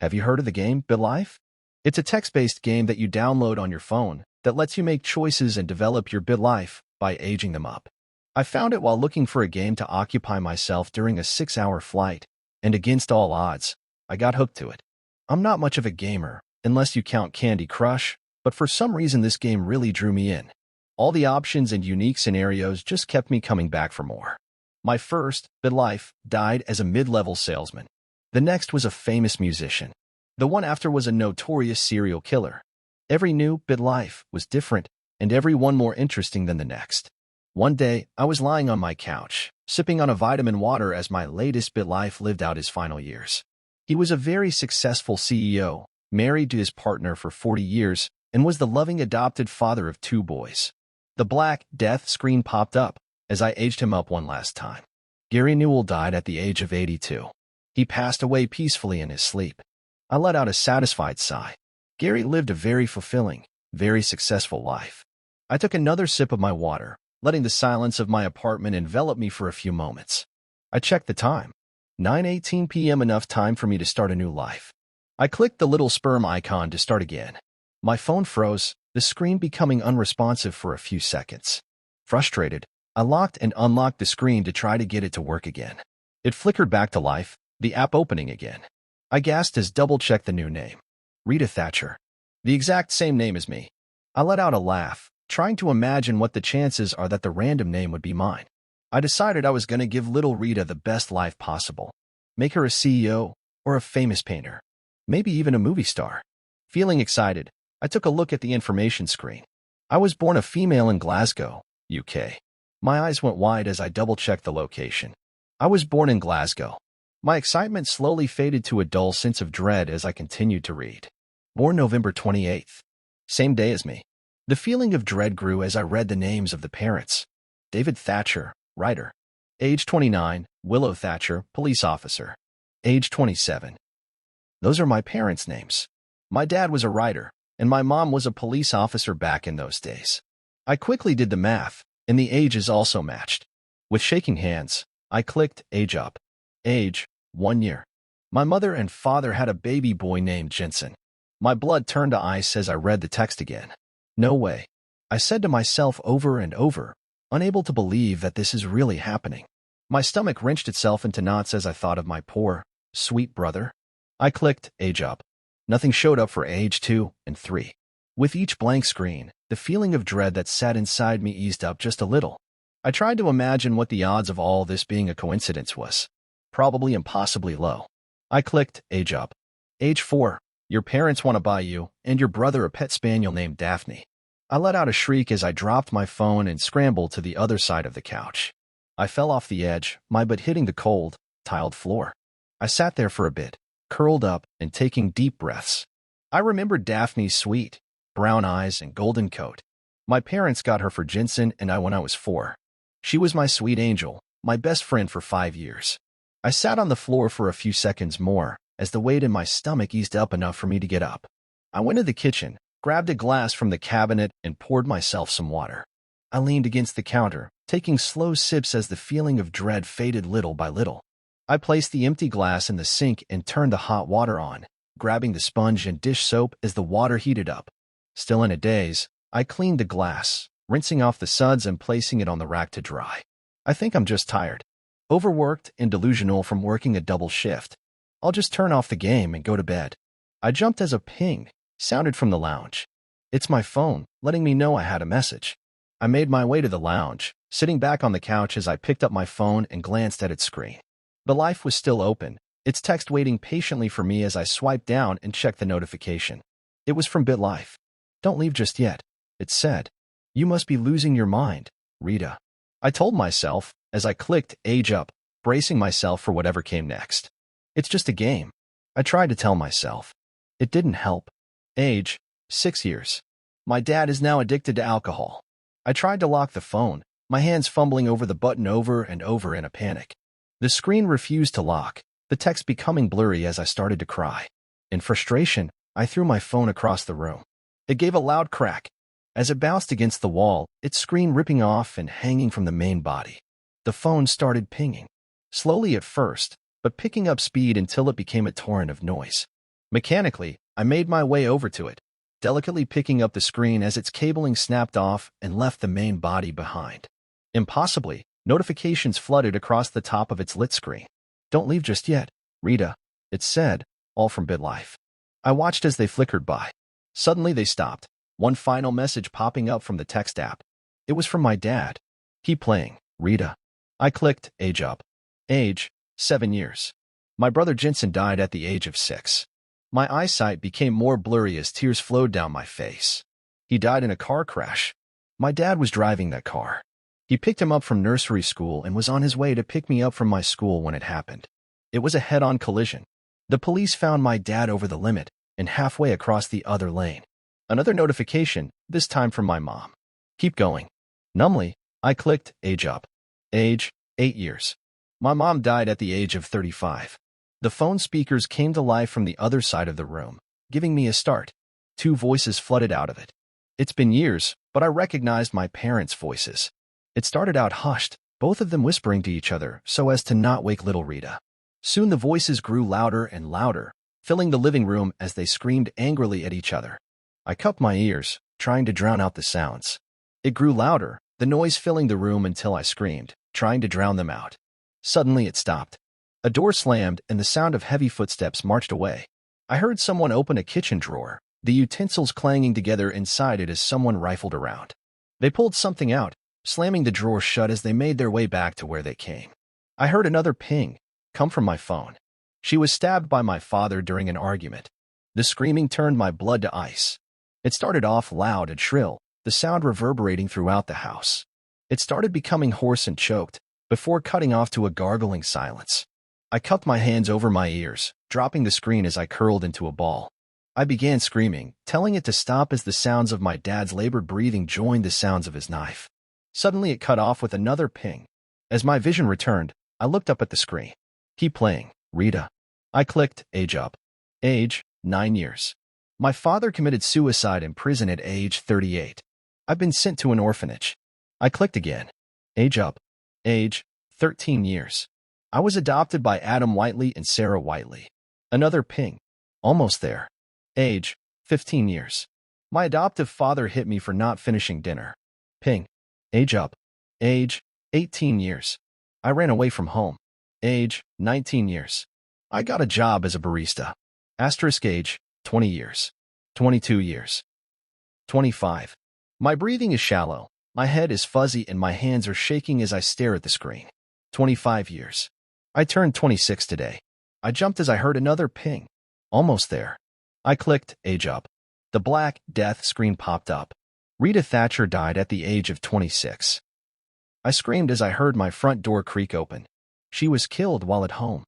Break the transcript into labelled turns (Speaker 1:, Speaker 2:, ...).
Speaker 1: Have you heard of the game Bitlife? It's a text-based game that you download on your phone that lets you make choices and develop your Bitlife by aging them up. I found it while looking for a game to occupy myself during a 6-hour flight, and against all odds, I got hooked to it. I'm not much of a gamer, unless you count Candy Crush, but for some reason this game really drew me in. All the options and unique scenarios just kept me coming back for more. My first, Bitlife, died as a mid-level salesman. The next was a famous musician. The one after was a notorious serial killer. Every new Bitlife was different, and every one more interesting than the next. One day, I was lying on my couch, sipping on a vitamin water as my latest Bitlife lived out his final years. He was a very successful CEO, married to his partner for 40 years, and was the loving adopted father of 2 boys. The black death screen popped up as I aged him up one last time. Gary Newell died at the age of 82. He passed away peacefully in his sleep. I let out a satisfied sigh. Gary lived a very fulfilling, very successful life. I took another sip of my water, letting the silence of my apartment envelop me for a few moments. I checked the time. 9:18 p.m. enough time for me to start a new life. I clicked the little sperm icon to start again. My phone froze, the screen becoming unresponsive for a few seconds. Frustrated, I locked and unlocked the screen to try to get it to work again. It flickered back to life, the app opening again. I gasped as double-checked the new name. Rita Thatcher. The exact same name as me. I let out a laugh, trying to imagine what the chances are that the random name would be mine. I decided I was going to give little Rita the best life possible. Make her a CEO or a famous painter. Maybe even a movie star. Feeling excited, I took a look at the information screen. I was born a female in Glasgow, UK. My eyes went wide as I double-checked the location. I was born in Glasgow. My excitement slowly faded to a dull sense of dread as I continued to read. Born November 28th. Same day as me. The feeling of dread grew as I read the names of the parents. David Thatcher, writer. Age 29, Willow Thatcher, police officer. Age 27. Those are my parents' names. My dad was a writer, and my mom was a police officer back in those days. I quickly did the math, and the ages also matched. With shaking hands, I clicked Age Up. Age, 1 year. My mother and father had a baby boy named Jensen. My blood turned to ice as I read the text again. No way. I said to myself over and over, unable to believe that this is really happening. My stomach wrenched itself into knots as I thought of my poor, sweet brother. I clicked Age Up. Nothing showed up for age 2 and 3. With each blank screen, the feeling of dread that sat inside me eased up just a little. I tried to imagine what the odds of all this being a coincidence was. Probably impossibly low. I clicked Age Up. Age 4. Your parents want to buy you and your brother a pet spaniel named Daphne. I let out a shriek as I dropped my phone and scrambled to the other side of the couch. I fell off the edge, my butt hitting the cold, tiled floor. I sat there for a bit, curled up and taking deep breaths. I remembered Daphne's sweet, brown eyes and golden coat. My parents got her for Jensen and I when I was 4. She was my sweet angel, my best friend for 5 years. I sat on the floor for a few seconds more as the weight in my stomach eased up enough for me to get up. I went to the kitchen, grabbed a glass from the cabinet and poured myself some water. I leaned against the counter, taking slow sips as the feeling of dread faded little by little. I placed the empty glass in the sink and turned the hot water on, grabbing the sponge and dish soap as the water heated up. Still in a daze, I cleaned the glass, rinsing off the suds and placing it on the rack to dry. I think I'm just tired. Overworked and delusional from working a double shift. I'll just turn off the game and go to bed. I jumped as a ping sounded from the lounge. It's my phone, letting me know I had a message. I made my way to the lounge, sitting back on the couch as I picked up my phone and glanced at its screen. Bitlife was still open, its text waiting patiently for me as I swiped down and checked the notification. It was from Bitlife. Don't leave just yet, it said. You must be losing your mind, Rita. I told myself as I clicked Age Up, bracing myself for whatever came next. It's just a game. I tried to tell myself. It didn't help. Age, 6 years. My dad is now addicted to alcohol. I tried to lock the phone, my hands fumbling over the button over and over in a panic. The screen refused to lock, the text becoming blurry as I started to cry. In frustration, I threw my phone across the room. It gave a loud crack. As it bounced against the wall, its screen ripping off and hanging from the main body. The phone started pinging. Slowly at first, but picking up speed until it became a torrent of noise. Mechanically, I made my way over to it, delicately picking up the screen as its cabling snapped off and left the main body behind. Impossibly, notifications flooded across the top of its lit screen. "Don't leave just yet, Rita," it said, all from Bitlife. I watched as they flickered by. Suddenly they stopped, one final message popping up from the text app. It was from my dad. "Keep playing, Rita." I clicked age up. Age, 7 years. My brother Jensen died at the age of 6. My eyesight became more blurry as tears flowed down my face. He died in a car crash. My dad was driving that car. He picked him up from nursery school and was on his way to pick me up from my school when it happened. It was a head-on collision. The police found my dad over the limit and halfway across the other lane. Another notification, this time from my mom. "Keep going." Numbly, I clicked age up. Age, 8 years. My mom died at the age of 35. The phone speakers came to life from the other side of the room, giving me a start. 2 voices flooded out of it. It's been years, but I recognized my parents' voices. It started out hushed, both of them whispering to each other so as to not wake little Rita. Soon the voices grew louder and louder, filling the living room as they screamed angrily at each other. I cupped my ears, trying to drown out the sounds. It grew louder, the noise filling the room until I screamed, trying to drown them out. Suddenly it stopped. A door slammed and the sound of heavy footsteps marched away. I heard someone open a kitchen drawer, the utensils clanging together inside it as someone rifled around. They pulled something out, slamming the drawer shut as they made their way back to where they came. I heard another ping come from my phone. She was stabbed by my father during an argument. The screaming turned my blood to ice. It started off loud and shrill, the sound reverberating throughout the house. It started becoming hoarse and choked, before cutting off to a gargling silence. I cupped my hands over my ears, dropping the screen as I curled into a ball. I began screaming, telling it to stop as the sounds of my dad's labored breathing joined the sounds of his knife. Suddenly it cut off with another ping. As my vision returned, I looked up at the screen. "Keep playing, Rita." I clicked age up. Age, 9 years. My father committed suicide in prison at age 38. I've been sent to an orphanage. I clicked again. Age up. Age, 13 years. I was adopted by Adam Whiteley and Sarah Whiteley. Another ping. Almost there. Age, 15 years. My adoptive father hit me for not finishing dinner. Ping. Age up. Age, 18 years. I ran away from home. Age, 19 years. I got a job as a barista. Asterisk age, 20 years. 22 years. 25. My breathing is shallow. My head is fuzzy and my hands are shaking as I stare at the screen. 25 years. I turned 26 today. I jumped as I heard another ping. Almost there. I clicked age up. The black death screen popped up. Rita Thatcher died at the age of 26. I screamed as I heard my front door creak open. She was killed while at home.